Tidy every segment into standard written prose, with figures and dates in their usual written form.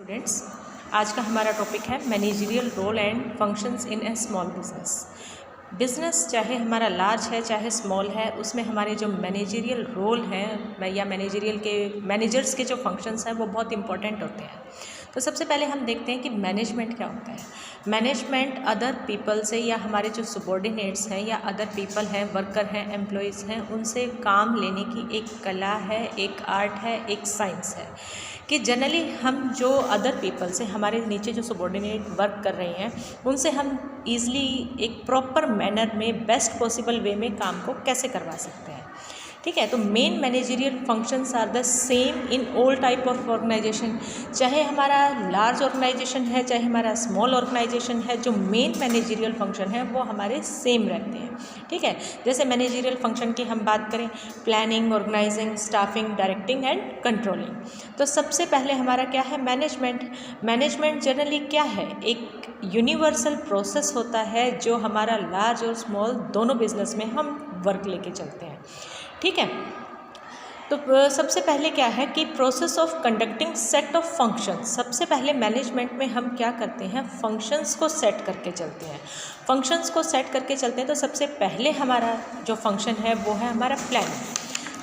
Students, आज का हमारा टॉपिक है managerial role and functions in a small business. चाहे हमारा लार्ज है चाहे स्मॉल है, उसमें हमारे जो मैनेजरियल रोल हैं या मैनेजर्स के जो फंक्शंस हैं वो बहुत इंपॉर्टेंट होते हैं। तो सबसे पहले हम देखते हैं कि मैनेजमेंट क्या होता है। मैनेजमेंट अदर पीपल से या हमारे जो सबॉर्डिनेट्स हैं या अदर पीपल हैं, वर्कर हैं, एम्प्लॉयज़ हैं, उनसे काम लेने की एक कला है, एक आर्ट है, एक साइंस है कि जनरली हम जो अदर पीपल से हमारे नीचे जो सबॉर्डिनेट वर्क कर रहे हैं उनसे हम ईज़िली एक प्रॉपर मैनर में बेस्ट पॉसिबल वे में काम को कैसे करवा सकते हैं। ठीक है, तो main managerial functions are the same in all type of organization. चाहे हमारा लार्ज ऑर्गेनाइजेशन है चाहे हमारा स्मॉल ऑर्गेनाइजेशन है, जो मेन मैनेजरियल फंक्शन है वो हमारे सेम रहते हैं। ठीक है, जैसे मैनेजरियल फंक्शन की हम बात करें, planning, organizing, staffing, directing and controlling. तो सबसे पहले हमारा क्या है, मैनेजमेंट जनरली क्या है, एक यूनिवर्सल प्रोसेस होता है जो हमारा लार्ज और स्मॉल दोनों बिजनेस में हम वर्क लेके चलते हैं। ठीक है, तो सबसे पहले क्या है कि process of conducting set of functions. सबसे पहले मैनेजमेंट में हम क्या करते हैं, फंक्शंस को सेट करके चलते हैं। फंक्शंस को सेट करके चलते हैं तो सबसे पहले हमारा जो फंक्शन है वो है हमारा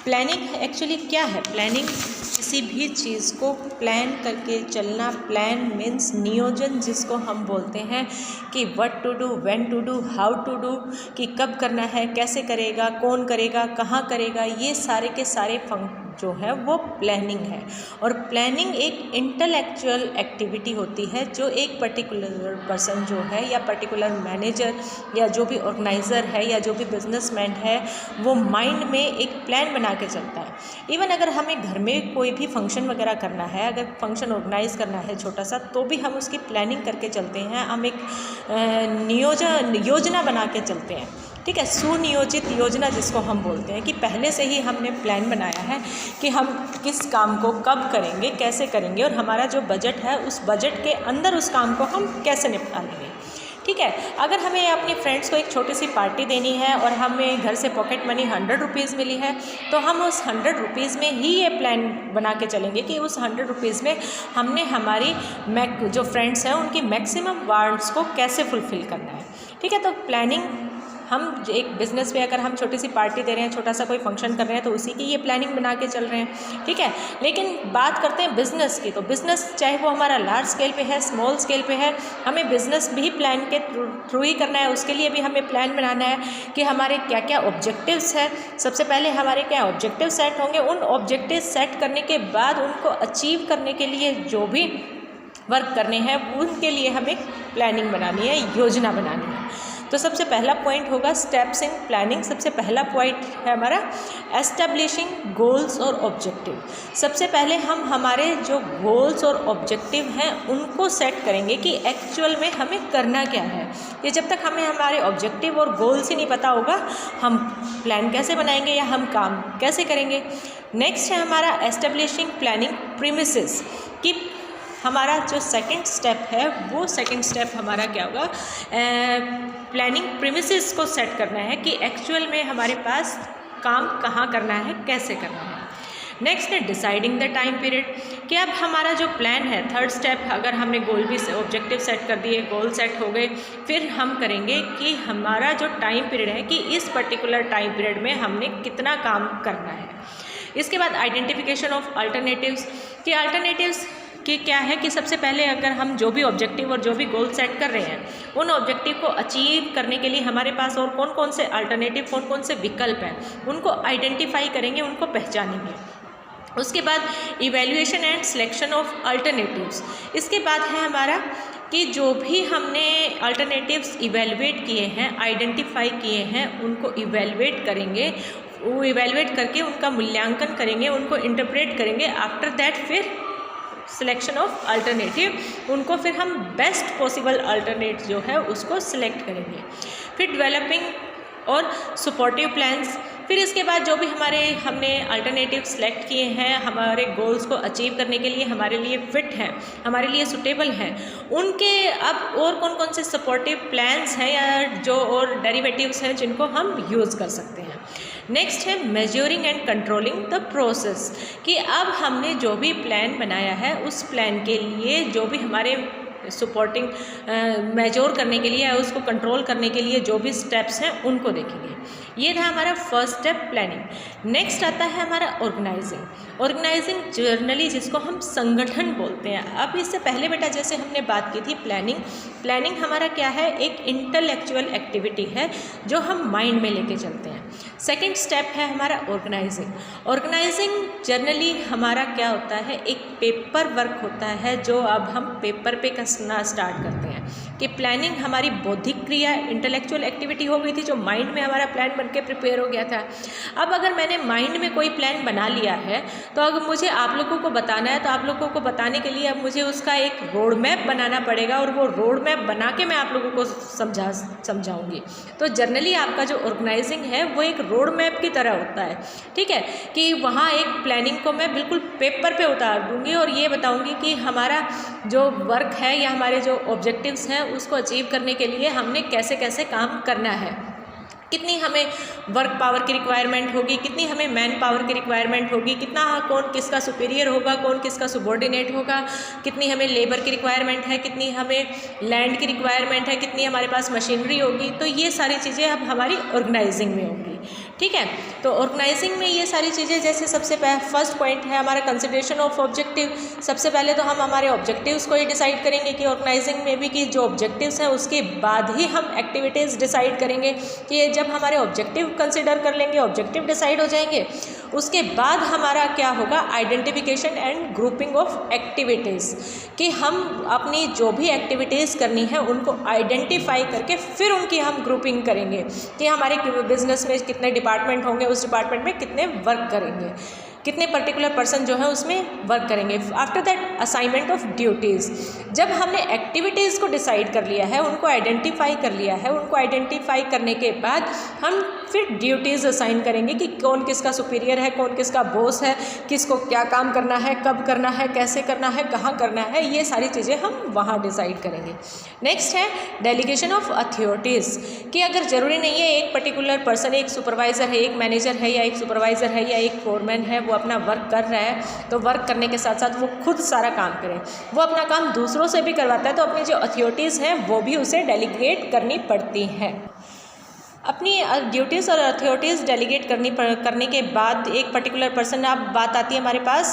प्लानिंग एक्चुअली क्या है, प्लानिंग किसी भी चीज़ को प्लान करके चलना। प्लान मीन्स नियोजन, जिसको हम बोलते हैं कि what to do, when to do, how to do, कि कब करना है, कैसे करेगा, कौन करेगा, कहाँ करेगा, ये सारे के सारे जो है वो प्लानिंग है। और प्लानिंग एक इंटेलेक्चुअल एक्टिविटी होती है जो एक पर्टिकुलर पर्सन जो है या पर्टिकुलर मैनेजर या जो भी ऑर्गेनाइज़र है या जो भी बिजनेसमैन है वो माइंड में एक प्लान बना के चलता है। इवन अगर हमें घर में कोई भी फंक्शन वगैरह करना है, अगर फंक्शन ऑर्गेनाइज करना है छोटा सा, तो भी हम उसकी प्लानिंग करके चलते हैं। हम एक योजना बना के चलते हैं। ठीक है, सुनियोजित योजना जिसको हम बोलते हैं कि पहले से ही हमने प्लान बनाया है कि हम किस काम को कब करेंगे, कैसे करेंगे, और हमारा जो बजट है उस बजट के अंदर उस काम को हम कैसे निपटा लेंगे। ठीक है, अगर हमें अपने फ्रेंड्स को एक छोटी सी पार्टी देनी है और हमें घर से पॉकेट मनी 100 रुपीज़ मिली है, तो हम उस 100 रुपीज़ में ही ये प्लान बना के चलेंगे कि उस 100 रुपीज़ में हमने हमारी जो फ्रेंड्स हैं उनकी मैक्सिमम वांट्स को कैसे फुलफ़िल करना है। ठीक है, तो प्लानिंग हम एक बिज़नेस में अगर हम छोटी सी पार्टी दे रहे हैं, छोटा सा कोई फंक्शन कर रहे हैं, तो उसी की ये प्लानिंग बना के चल रहे हैं। ठीक है, लेकिन बात करते हैं बिज़नेस की, तो बिज़नेस चाहे वो हमारा लार्ज स्केल पे है, स्मॉल स्केल पे है, हमें बिज़नेस भी प्लान के थ्रू ही करना है। उसके लिए भी हमें प्लान बनाना है कि हमारे क्या क्या ऑब्जेक्टिव्स हैं। सबसे पहले हमारे क्या ऑब्जेक्टिव सेट होंगे, उन ऑब्जेक्टिव सेट करने के बाद उनको अचीव करने के लिए जो भी वर्क करने हैं उनके लिए हमें प्लानिंग बनानी है, योजना बनानी है। तो सबसे पहला पॉइंट होगा स्टेप्स इन प्लानिंग। सबसे पहला पॉइंट है हमारा एस्टेब्लिशिंग गोल्स और ऑब्जेक्टिव। सबसे पहले हम हमारे जो गोल्स और ऑब्जेक्टिव हैं उनको सेट करेंगे कि एक्चुअल में हमें करना क्या है। ये जब तक हमें हमारे ऑब्जेक्टिव और गोल्स ही नहीं पता होगा, हम प्लान कैसे बनाएंगे या हम काम कैसे करेंगे। नेक्स्ट है हमारा एस्टेब्लिशिंग प्लानिंग प्रीमिसेस, कि हमारा जो सेकंड स्टेप है वो सेकंड स्टेप हमारा क्या होगा, प्लानिंग प्रीमिसेस को सेट करना है कि एक्चुअल में हमारे पास काम कहाँ करना है, कैसे करना है। नेक्स्ट है डिसाइडिंग द टाइम पीरियड, कि अब हमारा जो प्लान है, थर्ड स्टेप, अगर हमने गोल भी ऑब्जेक्टिव सेट कर दिए, गोल सेट हो गए, फिर हम करेंगे कि हमारा जो टाइम पीरियड है कि इस पर्टिकुलर टाइम पीरियड में हमने कितना काम करना है। इसके बाद आइडेंटिफिकेशन ऑफ अल्टरनेटिव्स, कि अल्टरनेटिव्स कि क्या है कि सबसे पहले अगर हम जो भी ऑब्जेक्टिव और जो भी गोल सेट कर रहे हैं उन ऑब्जेक्टिव को अचीव करने के लिए हमारे पास और कौन कौन से अल्टरनेटिव, कौन कौन से विकल्प हैं, उनको आइडेंटिफाई करेंगे, उनको पहचानेंगे। उसके बाद evaluation and selection of alternatives. इसके बाद है हमारा कि जो भी हमने अल्टरनेटिव्स इवैल्यूएट किए हैं, आइडेंटिफाई किए हैं, उनको इवैल्यूएट करेंगे, वो इवैल्यूएट करके उनका मूल्यांकन करेंगे, उनको इंटरप्रेट करेंगे। आफ्टर दैट फिर सिलेक्शन ऑफ अल्टरनेटिव, उनको फिर हम बेस्ट पॉसिबल अल्टरनेट जो है उसको सिलेक्ट करेंगे। फिर डेवलपिंग और सपोर्टिव प्लान्स, फिर इसके बाद जो भी हमने अल्टरनेटिव सेलेक्ट किए हैं, हमारे गोल्स को अचीव करने के लिए हमारे लिए फिट हैं, हमारे लिए सुटेबल हैं, उनके अब और कौन कौन से सपोर्टिव प्लान्स हैं या जो और डेरिवेटिव्स हैं जिनको हम यूज़ कर सकते हैं। नेक्स्ट है measuring and controlling the process, कि अब हमने जो भी प्लान बनाया है उस प्लान के लिए जो भी हमारे सपोर्टिंग मेजर करने के लिए, उसको कंट्रोल करने के लिए जो भी स्टेप्स हैं उनको देखेंगे। ये था हमारा फर्स्ट स्टेप प्लानिंग। नेक्स्ट आता है हमारा ऑर्गेनाइजिंग। ऑर्गेनाइजिंग जर्नली जिसको हम संगठन बोलते हैं। अब इससे पहले बेटा जैसे हमने बात की थी प्लानिंग हमारा क्या है, एक इंटेलेक्चुअल एक्टिविटी है जो हम माइंड में लेके चलते हैं। सेकेंड स्टेप है हमारा ऑर्गेनाइजिंग जर्नली हमारा क्या होता है, एक पेपर वर्क होता है जो अब हम पेपर पे कसना स्टार्ट करते हैं कि प्लानिंग हमारी बौद्धिक क्रिया इंटेलेक्चुअल एक्टिविटी हो गई थी जो माइंड में हमारा प्लान बन के प्रिपेयर हो गया था। अब अगर मैंने माइंड में कोई प्लान बना लिया है तो अगर मुझे आप लोगों को बताना है तो आप लोगों को बताने के लिए अब मुझे उसका एक रोड मैप बनाना पड़ेगा और वो रोड मैप बना के मैं आप लोगों को समझाऊंगी। तो जनरली आपका जो ऑर्गेनाइजिंग है वो एक रोड मैप की तरह होता है, ठीक है, कि वहाँ एक प्लानिंग को मैं बिल्कुल पेपर पे उतार दूँगी और ये बताऊँगी कि हमारा जो वर्क है या हमारे जो ऑब्जेक्टिव्स हैं उसको अचीव करने के लिए हमने कैसे कैसे काम करना है, कितनी हमें वर्क पावर की रिक्वायरमेंट होगी, कितनी हमें मैन पावर की रिक्वायरमेंट होगी, कितना कौन किसका सुपीरियर होगा, कौन किसका सबॉर्डिनेट होगा, कितनी हमें लेबर की रिक्वायरमेंट है, कितनी हमें लैंड की रिक्वायरमेंट है, कितनी हमारे पास मशीनरी होगी। तो ये सारी चीज़ें अब हमारी ऑर्गेनाइजिंग में होंगी, ठीक है। तो ऑर्गेनाइजिंग में ये सारी चीज़ें जैसे सबसे फर्स्ट पॉइंट है हमारा कंसिडरेशन ऑफ ऑब्जेक्टिव। सबसे पहले तो हम हमारे ऑब्जेक्टिव्स को ही डिसाइड करेंगे कि ऑर्गेनाइजिंग में भी कि जो ऑब्जेक्टिव्स हैं उसके बाद ही हम एक्टिविटीज़ डिसाइड करेंगे कि जब हमारे ऑब्जेक्टिव कंसिडर कर लेंगे, ऑब्जेक्टिव डिसाइड हो जाएंगे, उसके बाद हमारा क्या होगा, identification and grouping of activities, कि हम अपनी जो भी एक्टिविटीज़ करनी है उनको आइडेंटिफाई करके फिर उनकी हम ग्रुपिंग करेंगे कि हमारे बिजनेस में कितने डिपार्टमेंट होंगे, उस डिपार्टमेंट में कितने वर्क करेंगे, कितने पर्टिकुलर पर्सन जो है उसमें वर्क करेंगे। After that assignment of duties. जब हमने एक्टिविटीज़ को डिसाइड कर लिया है, उनको आइडेंटिफाई कर लिया है, उनको आइडेंटिफाई करने के बाद हम फिर ड्यूटीज़ असाइन करेंगे कि कौन किसका सुपीरियर है, कौन किसका बॉस है, किसको क्या काम करना है, कब करना है, कैसे करना है, कहाँ करना है, ये सारी चीज़ें हम वहाँ डिसाइड करेंगे। नेक्स्ट है डेलीगेशन ऑफ अथॉरिटीज़, कि अगर ज़रूरी नहीं है एक पर्टिकुलर पर्सन, एक सुपरवाइज़र है, एक मैनेजर है या एक सुपरवाइज़र है या एक फोरमैन है, वो अपना वर्क कर रहा है तो वर्क करने के साथ साथ वो खुद सारा काम करे, वो अपना काम दूसरों से भी करवाता है तो अपनी जो अथॉरिटीज़ हैं वो भी उसे डेलीगेट करनी पड़ती हैं। अपनी ड्यूटीज़ और अथॉरिटीज़ डेलीगेट करने के बाद एक पर्टिकुलर पर्सन, अब बात आती है हमारे पास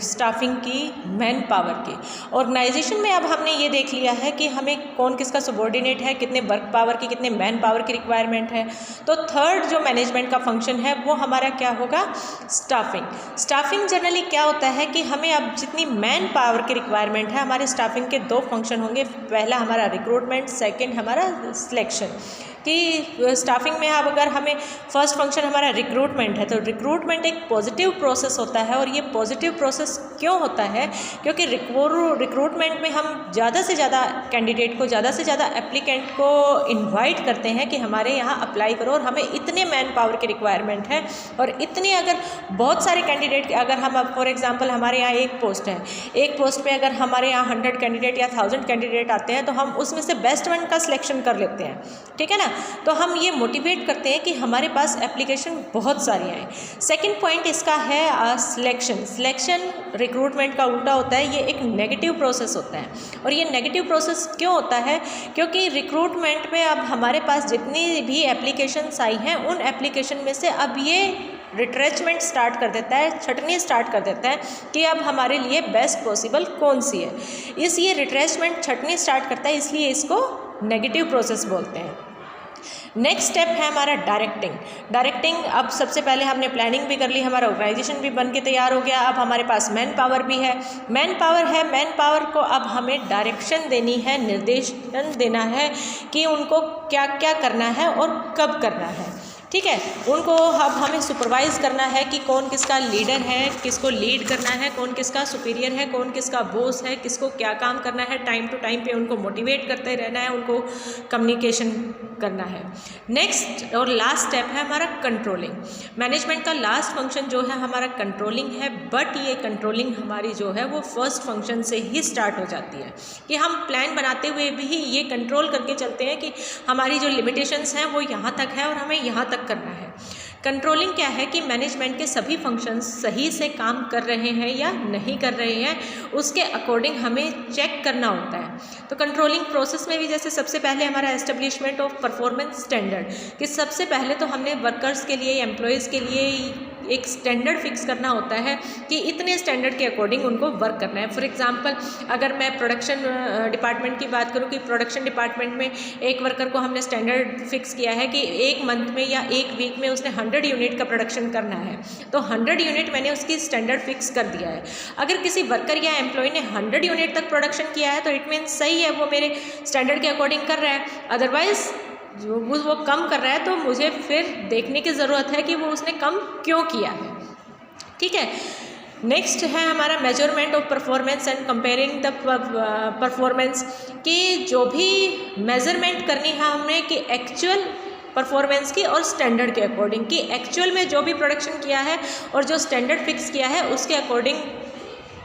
स्टाफिंग की, मैन पावर की। ऑर्गेनाइजेशन में अब हमने ये देख लिया है कि हमें कौन किसका सबॉर्डिनेट है, कितने वर्क पावर की, कितने मैन पावर की रिक्वायरमेंट है। तो थर्ड जो मैनेजमेंट का फंक्शन है वो हमारा क्या होगा, स्टाफिंग। स्टाफिंग जनरली क्या होता है कि हमें अब जितनी मैन पावर की रिक्वायरमेंट है, हमारे स्टाफिंग के दो फंक्शन होंगे, पहला हमारा रिक्रूटमेंट, सेकेंड हमारा सिलेक्शन। कि स्टाफिंग में अब अगर हमें फर्स्ट फंक्शन हमारा रिक्रूटमेंट है तो रिक्रूटमेंट एक पॉजिटिव प्रोसेस होता है। और ये पॉजिटिव प्रोसेस क्यों होता है, क्योंकि रिक्रूटमेंट में हम ज़्यादा से ज़्यादा कैंडिडेट को, ज़्यादा से ज़्यादा एप्लीकेंट को इनवाइट करते हैं कि हमारे यहाँ अप्लाई करो और हमें इतने मैन पावर की रिक्वायरमेंट है। और इतने अगर बहुत सारे कैंडिडेट, अगर हम अब फॉर एग्जांपल हमारे यहाँ एक पोस्ट है, एक पोस्ट पे अगर हमारे यहाँ 100 कैंडिडेट या 1000 कैंडिडेट आते हैं तो हम उसमें से बेस्ट वन का सिलेक्शन कर लेते हैं, ठीक है ना। तो हम ये मोटिवेट करते हैं कि हमारे पास एप्लीकेशन बहुत सारी आए। सेकंड पॉइंट इसका है सिलेक्शन। सिलेक्शन रिक्रूटमेंट का उल्टा होता है, ये एक नेगेटिव प्रोसेस होता है। और ये नेगेटिव प्रोसेस क्यों होता है, क्योंकि रिक्रूटमेंट में अब हमारे पास जितनी भी एप्लीकेशंस आई हैं उन एप्लीकेशन में से अब ये रिट्रेचमेंट स्टार्ट कर देता है, छटनी स्टार्ट कर देता है कि अब हमारे लिए बेस्ट पॉसिबल कौन सी है। ये रिट्रेचमेंट छटनी स्टार्ट करता है, इसलिए इसको नेगेटिव प्रोसेस बोलते हैं। नेक्स्ट स्टेप है हमारा डायरेक्टिंग। अब सबसे पहले हमने प्लानिंग भी कर ली, हमारा ऑर्गेनाइजेशन भी बन के तैयार हो गया। अब हमारे पास मैन पावर भी है, मैन पावर को अब हमें डायरेक्शन देनी है, निर्देशन देना है कि उनको क्या क्या करना है और कब करना है, ठीक है। उनको अब हमें सुपरवाइज़ करना है कि कौन किसका लीडर है, किसको लीड करना है, कौन किसका सुपीरियर है, कौन किसका बॉस है, किसको क्या काम करना है। टाइम टू टाइम पे उनको मोटिवेट करते रहना है, उनको कम्युनिकेशन करना है। नेक्स्ट और लास्ट स्टेप है हमारा कंट्रोलिंग। मैनेजमेंट का लास्ट फंक्शन जो है हमारा कंट्रोलिंग है, बट ये कंट्रोलिंग हमारी जो है वो फर्स्ट फंक्शन से ही स्टार्ट हो जाती है कि हम प्लान बनाते हुए भी ये कंट्रोल करके चलते हैं कि हमारी जो लिमिटेशंस हैं वो यहाँ तक है और हमें यहाँ तक करना है। कंट्रोलिंग क्या है कि मैनेजमेंट के सभी फंक्शंस सही से काम कर रहे हैं या नहीं कर रहे हैं, उसके अकॉर्डिंग हमें चेक करना होता है। तो कंट्रोलिंग प्रोसेस में भी जैसे सबसे पहले हमारा एस्टेब्लिशमेंट ऑफ परफॉर्मेंस स्टैंडर्ड, कि सबसे पहले तो हमने वर्कर्स के लिए, एम्प्लॉयज़ के लिए एक स्टैंडर्ड फिक्स करना होता है कि इतने स्टैंडर्ड के अकॉर्डिंग उनको वर्क करना है। फॉर एग्जांपल अगर मैं प्रोडक्शन डिपार्टमेंट की बात करूं कि प्रोडक्शन डिपार्टमेंट में एक वर्कर को हमने स्टैंडर्ड फिक्स किया है कि एक मंथ में या एक वीक में उसने 100 यूनिट का प्रोडक्शन करना है, तो 100 यूनिट मैंने उसकी स्टैंडर्ड फिक्स कर दिया है। अगर किसी वर्कर या एम्प्लॉय ने 100 यूनिट तक प्रोडक्शन किया है तो इट मीन्स सही है, वो मेरे स्टैंडर्ड के अकॉर्डिंग कर रहा है। अदरवाइज़ जो वो कम कर रहा है तो मुझे फिर देखने की ज़रूरत है कि वो उसने कम क्यों किया है। ठीक है, नेक्स्ट है हमारा measurement of performance and comparing the performance, कि जो भी मेजरमेंट करनी है हमने कि एक्चुअल परफॉर्मेंस की और स्टैंडर्ड के अकॉर्डिंग, कि एक्चुअल में जो भी प्रोडक्शन किया है और जो स्टैंडर्ड फिक्स किया है उसके अकॉर्डिंग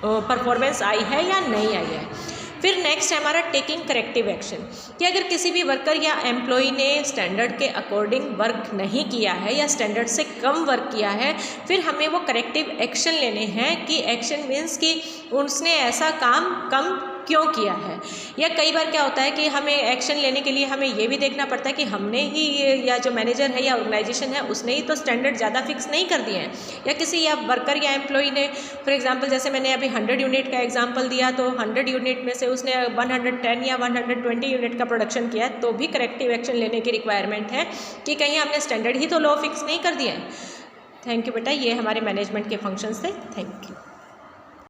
परफॉर्मेंस आई है या नहीं आई है। फिर नेक्स्ट है हमारा टेकिंग करेक्टिव एक्शन, कि अगर किसी भी वर्कर या एम्प्लॉय ने स्टैंडर्ड के अकॉर्डिंग वर्क नहीं किया है या स्टैंडर्ड से कम वर्क किया है, फिर हमें वो करेक्टिव एक्शन लेने हैं। कि एक्शन मीन्स कि उसने ऐसा काम कम क्यों किया है, या कई बार क्या होता है कि हमें एक्शन लेने के लिए हमें ये भी देखना पड़ता है कि हमने ही या जो मैनेजर है या ऑर्गेनाइजेशन है उसने ही तो स्टैंडर्ड ज़्यादा फिक्स नहीं कर दिए हैं, या किसी या वर्कर या एम्प्लॉय ने, फॉर एग्जांपल जैसे मैंने अभी 100 यूनिट का एग्जांपल दिया, तो 100 यूनिट में से उसने 110 या 120 यूनिट का प्रोडक्शन किया है, तो भी करेक्टिव एक्शन लेने की रिक्वायरमेंट है कि कहीं हमने स्टैंडर्ड ही तो लो फिक्स नहीं कर दिया है। थैंक यू बेटा, ये हमारे मैनेजमेंट के फंक्शंस थे। Thank you.